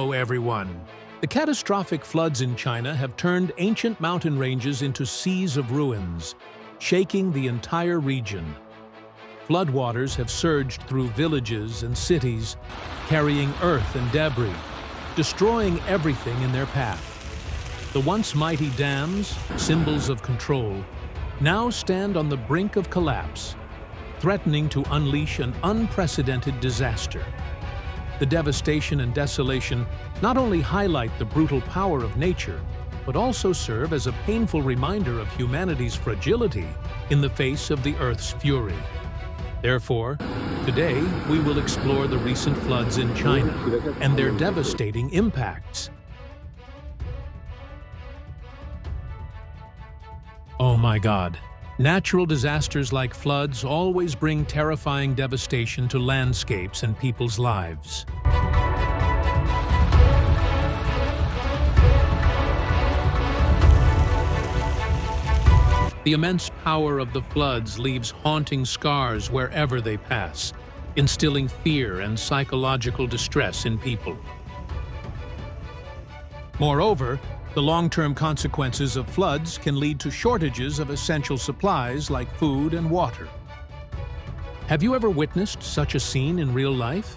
Hello, everyone. The catastrophic floods in China have turned ancient mountain ranges into seas of ruins, shaking the entire region. Floodwaters have surged through villages and cities, carrying earth and debris, destroying everything in their path. The once mighty dams, symbols of control, now stand on the brink of collapse, threatening to unleash an unprecedented disaster. The devastation and desolation not only highlight the brutal power of nature, but also serve as a painful reminder of humanity's fragility in the face of the Earth's fury. Therefore, today we will explore the recent floods in China and their devastating impacts. Oh my God! Natural disasters like floods always bring terrifying devastation to landscapes and people's lives. The immense power of the floods leaves haunting scars wherever they pass, instilling fear and psychological distress in people. Moreover, the long-term consequences of floods can lead to shortages of essential supplies like food and water. Have you ever witnessed such a scene in real life?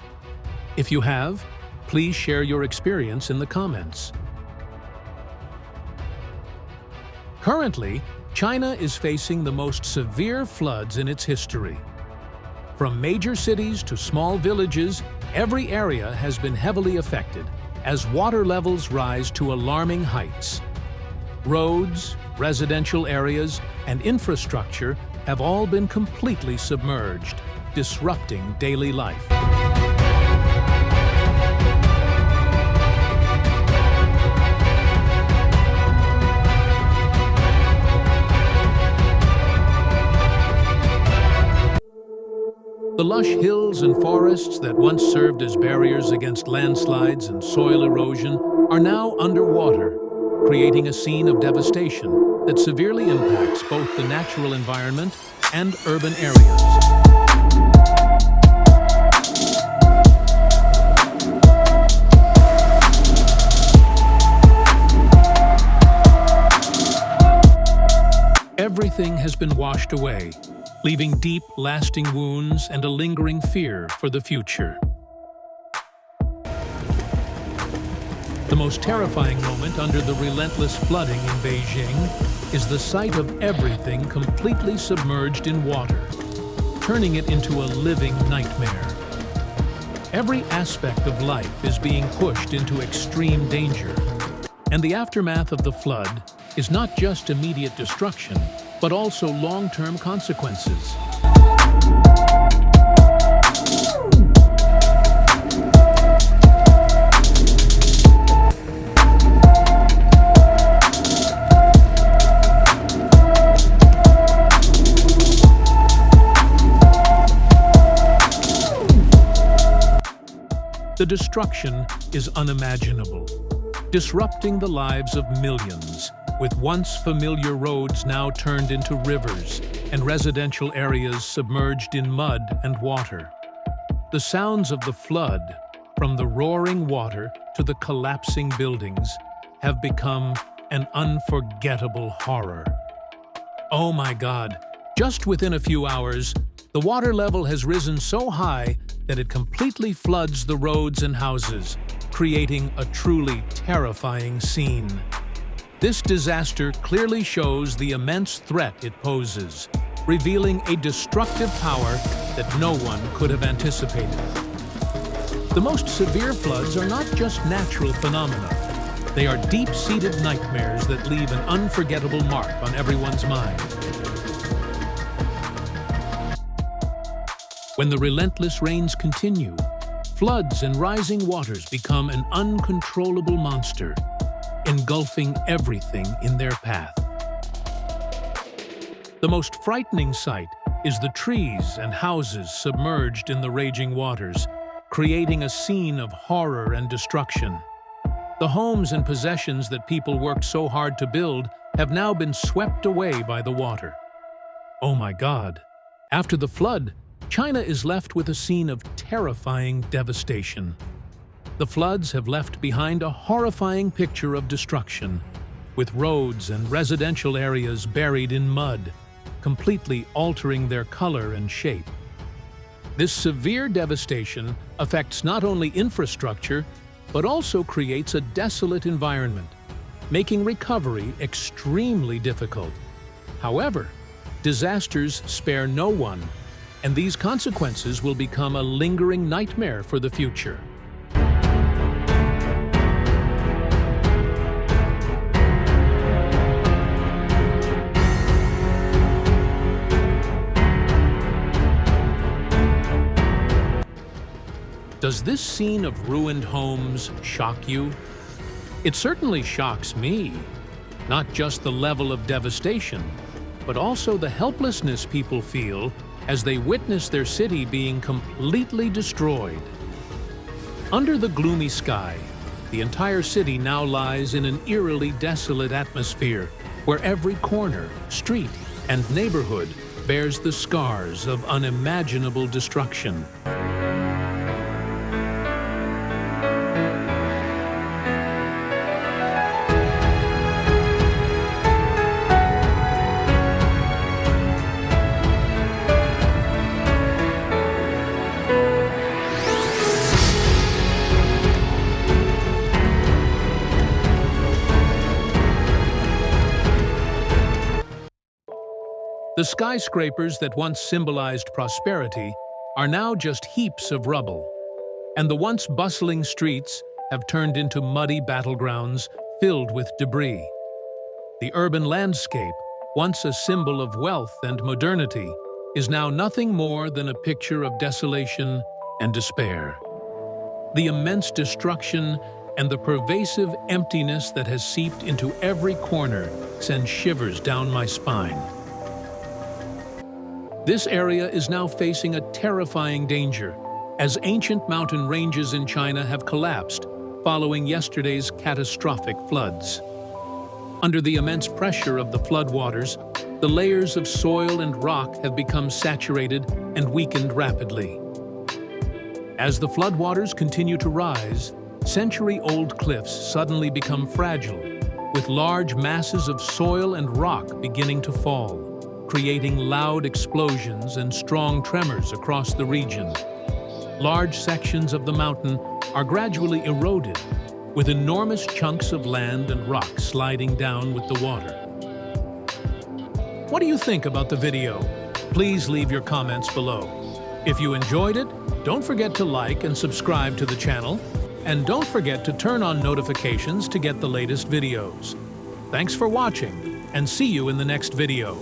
If you have, please share your experience in the comments. Currently, China is facing the most severe floods in its history. From major cities to small villages, every area has been heavily affected as water levels rise to alarming heights. Roads, residential areas, and infrastructure have all been completely submerged, disrupting daily life. The lush hills and forests that once served as barriers against landslides and soil erosion are now underwater, creating a scene of devastation that severely impacts both the natural environment and urban areas. Everything has been washed away, leaving deep, lasting wounds and a lingering fear for the future. The most terrifying moment under the relentless flooding in Beijing is the sight of everything completely submerged in water, turning it into a living nightmare. Every aspect of life is being pushed into extreme danger, and the aftermath of the flood is not just immediate destruction, but also long-term consequences. The destruction is unimaginable, disrupting the lives of millions, with once familiar roads now turned into rivers and residential areas submerged in mud and water. The sounds of the flood, from the roaring water to the collapsing buildings, have become an unforgettable horror. Oh my God! Just within a few hours, the water level has risen so high that it completely floods the roads and houses, creating a truly terrifying scene. This disaster clearly shows the immense threat it poses, revealing a destructive power that no one could have anticipated. The most severe floods are not just natural phenomena. They are deep-seated nightmares that leave an unforgettable mark on everyone's mind. When the relentless rains continue, floods and rising waters become an uncontrollable monster, engulfing everything in their path. The most frightening sight is the trees and houses submerged in the raging waters, creating a scene of horror and destruction. The homes and possessions that people worked so hard to build have now been swept away by the water. Oh my God! After the flood, China is left with a scene of terrifying devastation. The floods have left behind a horrifying picture of destruction, with roads and residential areas buried in mud, completely altering their color and shape. This severe devastation affects not only infrastructure, but also creates a desolate environment, making recovery extremely difficult. However, disasters spare no one, and these consequences will become a lingering nightmare for the future. Does this scene of ruined homes shock you? It certainly shocks me. Not just the level of devastation, but also the helplessness people feel as they witness their city being completely destroyed. Under the gloomy sky, the entire city now lies in an eerily desolate atmosphere where every corner, street, and neighborhood bears the scars of unimaginable destruction. The skyscrapers that once symbolized prosperity are now just heaps of rubble, and the once bustling streets have turned into muddy battlegrounds filled with debris. The urban landscape, once a symbol of wealth and modernity, is now nothing more than a picture of desolation and despair. The immense destruction and the pervasive emptiness that has seeped into every corner send shivers down my spine. This area is now facing a terrifying danger, as ancient mountain ranges in China have collapsed following yesterday's catastrophic floods. Under the immense pressure of the floodwaters, the layers of soil and rock have become saturated and weakened rapidly. As the floodwaters continue to rise, century-old cliffs suddenly become fragile, with large masses of soil and rock beginning to fall, creating loud explosions and strong tremors across the region. Large sections of the mountain are gradually eroded, with enormous chunks of land and rock sliding down with the water. What do you think about the video? Please leave your comments below. If you enjoyed it, don't forget to like and subscribe to the channel, and don't forget to turn on notifications to get the latest videos. Thanks for watching, and see you in the next video.